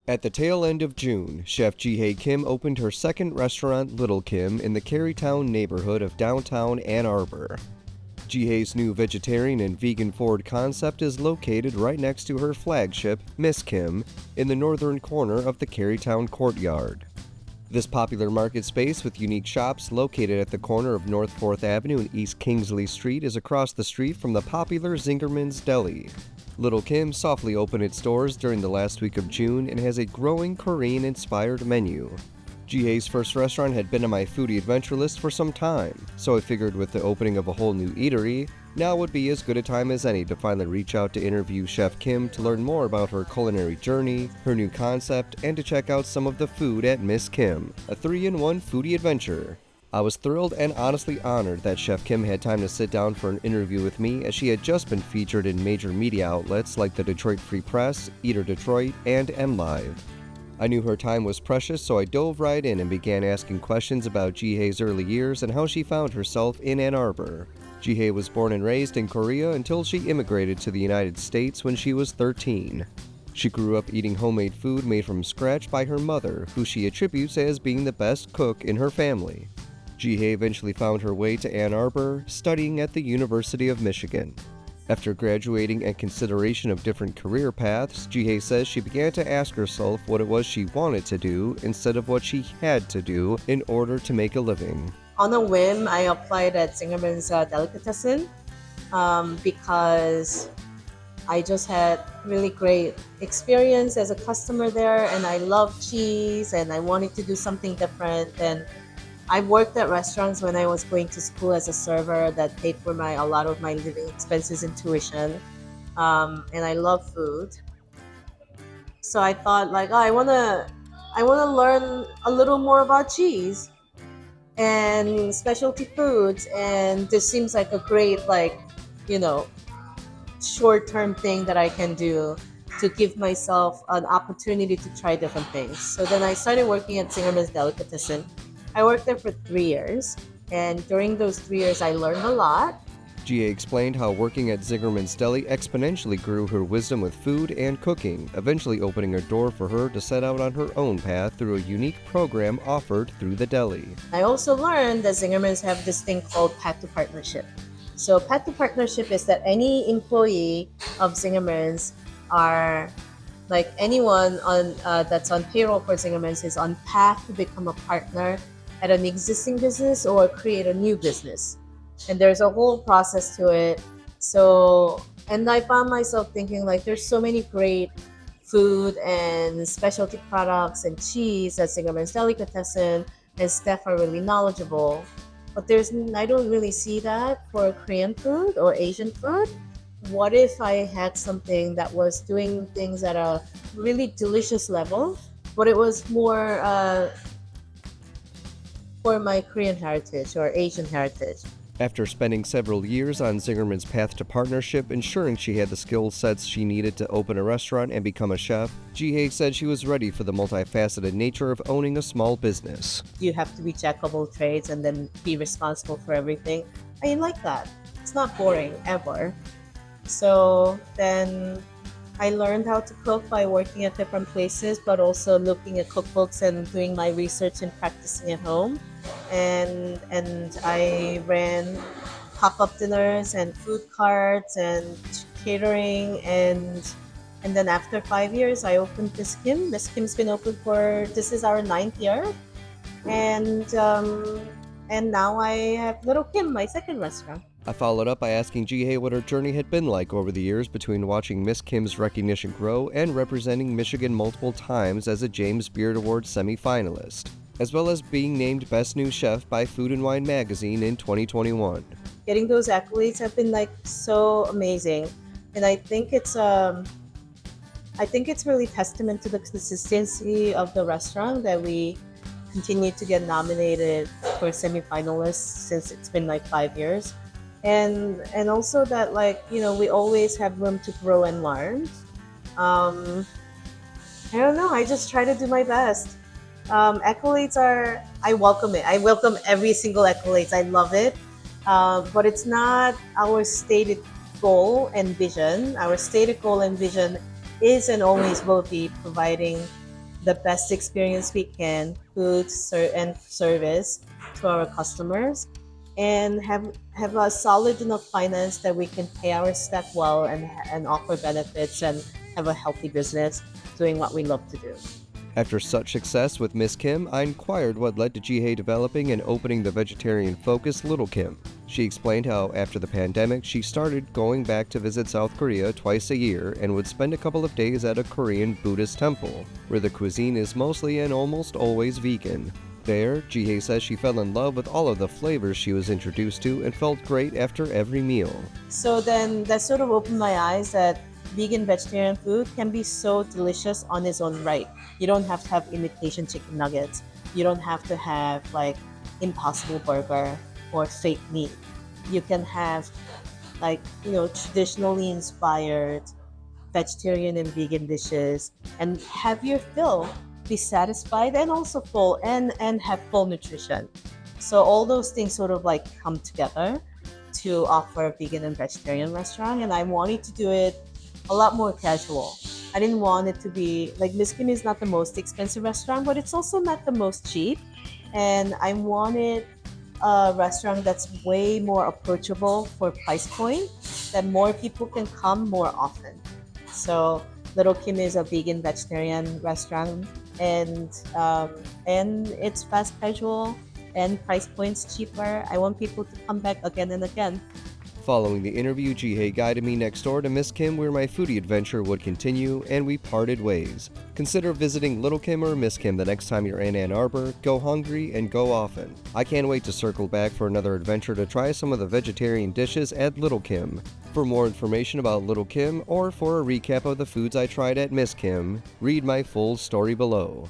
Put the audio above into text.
At the tail end of June, Chef Ji Hye Kim opened her second restaurant, Little Kim, in the Carytown neighborhood of downtown Ann Arbor. Ji Hye's new vegetarian and vegan-forward concept is located right next to her flagship, Miss Kim, in the northern corner of the Carytown courtyard. This popular market space with unique shops located at the corner of North 4th Avenue and East Kingsley Street is across the street from the popular Zingerman's Deli. Little Kim softly opened its doors during the last week of June and has a growing Korean-inspired menu. Ji Hye's first restaurant had been on my foodie adventure list for some time, so I figured with the opening of a whole new eatery, now would be as good a time as any to finally reach out to interview Chef Kim to learn more about her culinary journey, her new concept, and to check out some of the food at Miss Kim, a 3-in-1 foodie adventure. I was thrilled and honestly honored that Chef Kim had time to sit down for an interview with me, as she had just been featured in major media outlets like the Detroit Free Press, Eater Detroit, and MLive. I knew her time was precious, so I dove right in and began asking questions about Ji Hye's early years and how she found herself in Ann Arbor. Ji Hye was born and raised in Korea until she immigrated to the United States when she was 13. She grew up eating homemade food made from scratch by her mother, who she attributes as being the best cook in her family. Ji Hye eventually found her way to Ann Arbor, studying at the University of Michigan. After graduating and consideration of different career paths, Ji Hye says she began to ask herself what it was she wanted to do instead of what she had to do in order to make a living. On a whim, I applied at Zingerman's Delicatessen because I just had really great experience as a customer there, and I love cheese and I wanted to do something different. And I worked at restaurants when I was going to school as a server that paid for a lot of my living expenses and tuition. And I love food, so I thought like, oh, I wanna learn a little more about cheese and specialty foods, and this seems like a great you know short-term thing that I can do to give myself an opportunity to try different things. So then I started working at Zingerman's Delicatessen. I worked there for 3 years, and during those 3 years, I learned a lot. Ji Hye explained how working at Zingerman's Deli exponentially grew her wisdom with food and cooking, eventually opening a door for her to set out on her own path through a unique program offered through the deli. I also learned that Zingerman's have this thing called Path to Partnership. So Path to Partnership is that any employee of Zingerman's are like anyone on that's on payroll for Zingerman's is on path to become a partner at an existing business or create a new business. And there's a whole process to it. So, and I found myself thinking like there's so many great food and specialty products and cheese at Zingerman's Delicatessen, and staff are really knowledgeable. But I don't really see that for Korean food or Asian food. What if I had something that was doing things at a really delicious level, but it was more for my Korean heritage or Asian heritage? After spending several years on Zingerman's path to partnership, ensuring she had the skill sets she needed to open a restaurant and become a chef, Ji Hye said she was ready for the multifaceted nature of owning a small business. You have to be jack of all trades and then be responsible for everything. I like that. It's not boring ever. So then I learned how to cook by working at different places, but also looking at cookbooks and doing my research and practicing at home. And I ran pop-up dinners and food carts and catering, and then after 5 years I opened Miss Kim. Miss Kim's been open for, this is our 9th year, and now I have Little Kim, my second restaurant. I followed up by asking Ji Hye what her journey had been like over the years between watching Miss Kim's recognition grow and representing Michigan multiple times as a James Beard Award semi-finalist, as well as being named Best New Chef by Food and Wine magazine in 2021. Getting those accolades have been like so amazing, and I think it's really testament to the consistency of the restaurant that we continue to get nominated for semi-finalists since it's been like 5 years. And also that we always have room to grow and learn. I don't know, I just try to do my best. Accolades I welcome it. I welcome every single accolades. I love it. But it's not our stated goal and vision. Our stated goal and vision is and always will be providing the best experience we can, and service to our customers, and have a solid enough finance that we can pay our staff well and offer benefits and have a healthy business doing what we love to do. After such success with Miss Kim, I inquired what led to Ji Hye developing and opening the vegetarian-focused Little Kim. She explained how, after the pandemic, she started going back to visit South Korea twice a year and would spend a couple of days at a Korean Buddhist temple, where the cuisine is mostly and almost always vegan. There, Ji Hye says she fell in love with all of the flavors she was introduced to and felt great after every meal. So then that sort of opened my eyes that vegan vegetarian food can be so delicious on its own right. You don't have to have imitation chicken nuggets. You don't have to have like Impossible Burger or fake meat. You can have like, traditionally inspired vegetarian and vegan dishes and have your fill, be satisfied and also full and have full nutrition. So all those things sort of like come together to offer a vegan and vegetarian restaurant, and I wanted to do it a lot more casual. I didn't want it to be like Miss Kim is not the most expensive restaurant, but it's also not the most cheap. And I wanted a restaurant that's way more approachable for price point, that more people can come more often. So Little Kim is a vegan vegetarian restaurant, and it's fast casual and price points cheaper. I want people to come back again and again. Following the interview, Ji Hye guided me next door to Miss Kim, where my foodie adventure would continue, and we parted ways. Consider visiting Little Kim or Miss Kim the next time you're in Ann Arbor. Go hungry and go often. I can't wait to circle back for another adventure to try some of the vegetarian dishes at Little Kim. For more information about Little Kim, or for a recap of the foods I tried at Miss Kim, read my full story below.